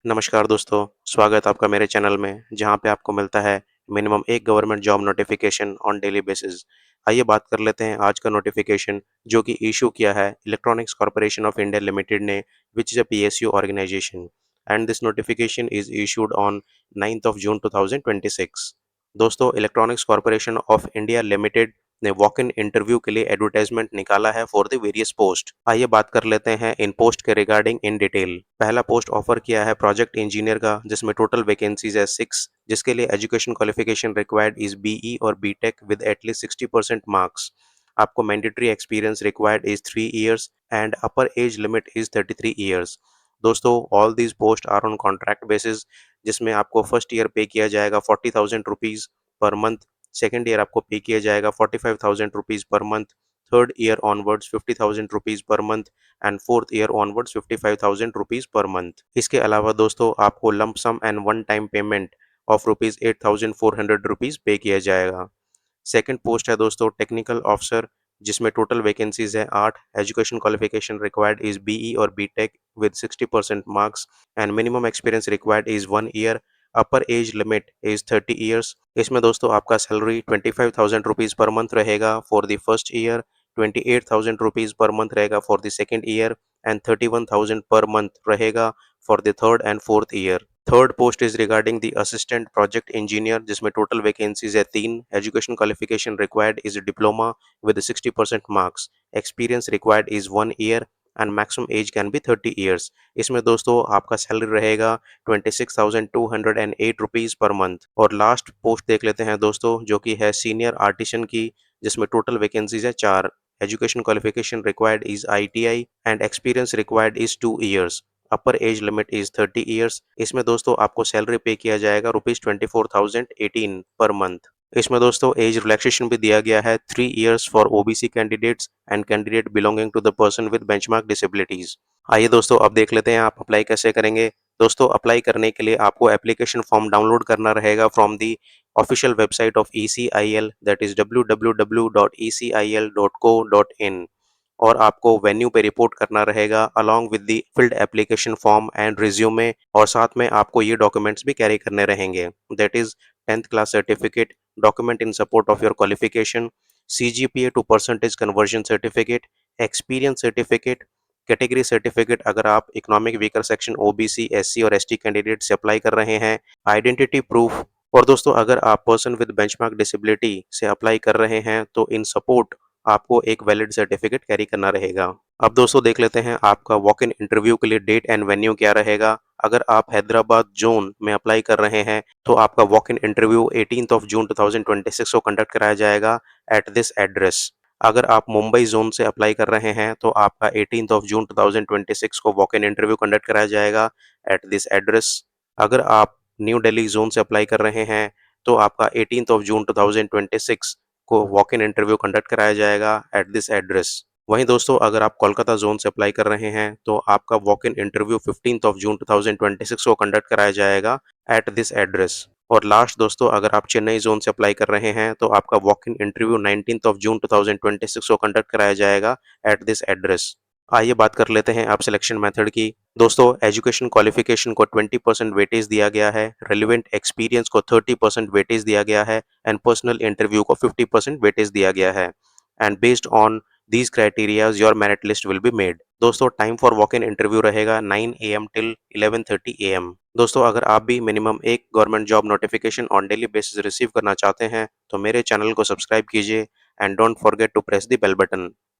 नमस्कार दोस्तों, स्वागत आपका मेरे चैनल में, जहाँ पे आपको मिलता है मिनिमम एक government job notification on daily basis. आइए बात कर लेते हैं आज का नोटिफिकेशन जो कि इशू किया है electronics corporation of India limited ने, which is a PSU organisation and this notification is issued on 9th of June 2026। दोस्तों, electronics corporation of India limited ने वॉक इन इंटरव्यू के लिए एडवर्टाइजमेंट निकाला है फॉर द वेरियस पोस्ट। आइए बात कर लेते हैं इन पोस्ट के रिगार्डिंग इन डिटेल। पहला पोस्ट ऑफर किया है प्रोजेक्ट इंजीनियर का, जिसमें टोटल वैकेंसीज है 6, जिसके लिए education qualification required is BE और बीटेक विद एटलीस्ट 60% मार्क्स। आपको mandatory experience required is 3 years and upper age limit is 33 years। दोस्तों, all these post are on contract basis, जिसमें आपको फर्स्ट ईयर पे किया जाएगा 40,000 rupees per month, second year आपको पे किया जाएगा 45,000 rupees per month, third year onwards 50,000 rupees per month and fourth year onwards 55,000 rupees per month. इसके अलावा दोस्तों, आपको lump sum and one time payment of rupees 8,400 rupees pay किया जाएगा। सेकंड पोस्ट है दोस्तों टेक्निकल ऑफिसर, जिसमें टोटल वैकेंसीज है 8। Education qualification required is BE और BTech with 60% marks and minimum experience required is 1 year। Upper age limit is 30 years। इसमें दोस्तों आपका सैलरी 25,000 रुपीज पर मंथ रहेगा for the first year, 28,000 rupees per month रहेगा for the second year and 31,000 per month रहेगा for the third and fourth year. Third post is regarding the assistant project engineer, जिसमें total vacancies है 3। Education qualification required is diploma with 60% marks, experience required is 1 year and maximum age can be 30 years। इसमें दोस्तों आपका salary रहेगा 26,208 rupees per month. और last post देख लेते हैं दोस्तों, जो कि है सीनियर आर्टिशन की, जिसमें टोटल वैकेंसीज है 4। Education qualification required is ITI and experience required is 2 years। Upper age limit is 30 years। इसमें दोस्तों आपको सैलरी पे किया जाएगा ₹24,018 पर मंथ। इसमें दोस्तों एज रिलैक्सेशन भी दिया गया है 3 years for OBC candidates and candidate belonging to the person with benchmark disabilities. आइए दोस्तों, अब देख लेते हैं आप अप्लाई कैसे करेंगे। दोस्तों, अप्लाई करने के लिए आपको एप्लीकेशन फॉर्म डाउनलोड करना रहेगा from the official website of ECIL, that is www.ecil.co.in। और आपको वेन्यू पे रिपोर्ट करना रहेगा along with the field application form and resume, और साथ में आपको ये डॉक्यूमेंट्स भी कैरी करने रहेंगे, that is 10th class certificate, document in support of your qualification, CGPA to percentage conversion certificate, experience certificate, category certificate अगर आप economic weaker section OBC, SC और ST कैंडिडेट से अप्लाई कर रहे हैं, आइडेंटिटी प्रूफ। और दोस्तों, अगर आप पर्सन विद बेंचमार्क डिसेबिलिटी से अप्लाई कर रहे हैं तो इन सपोर्ट आपको एक वैलिड सर्टिफिकेट कैरी करना रहेगा। अब दोस्तों देख लेते हैं आपका वॉक इन इंटरव्यू के लिए डेट एंड वेन्यू क्या रहेगा। अगर आप हैदराबाद जोन में अप्लाई कर रहे हैं तो आपका walk in interview 18th of June 2026 को कंडक्ट कराया जाएगा एट दिस एड्रेस। अगर आप मुंबई जोन से अप्लाई कर रहे हैं तो आपका 18th ऑफ जून 2026 को वॉक इन इंटरव्यू कंडक्ट कराया जाएगा एट दिस एड्रेस। अगर आप न्यू दिल्ली जोन से अप्लाई कर रहे हैं तो आपका 18th ऑफ जून 2026 को वॉक इन इंटरव्यू कंडक्ट कराया जाएगा एट दिस एड्रेस। वहीं दोस्तों, अगर आप कोलकाता जोन से अप्लाई कर रहे हैं तो आपका walk in interview 15th of June 2026 को कंडक्ट कराया जाएगा एट दिस एड्रेस। और लास्ट दोस्तों, अगर आप चेन्नई जोन से अप्लाई कर रहे हैं तो आपका walk in interview 19th of June 2026 को कंडक्ट कराया जाएगा एट दिस एड्रेस। आइए बात कर लेते हैं आप सिलेक्शन मेथड की। दोस्तों, एजुकेशन क्वालिफिकेशन को 20% वेटेज दिया गया है, रेलिवेंट एक्सपीरियंस को 30% वेटेज दिया गया है एंड पर्सनल इंटरव्यू को 50% वेटेज दिया गया है। And based on these criterias your merit list will be made। दोस्तों, time for walk in interview रहेगा 9 AM टिल 11:30 AM। दोस्तों, अगर आप भी मिनिमम एक government job notification on daily basis receive करना चाहते हैं तो मेरे चैनल को सब्सक्राइब कीजिए and don't forget to press the bell button.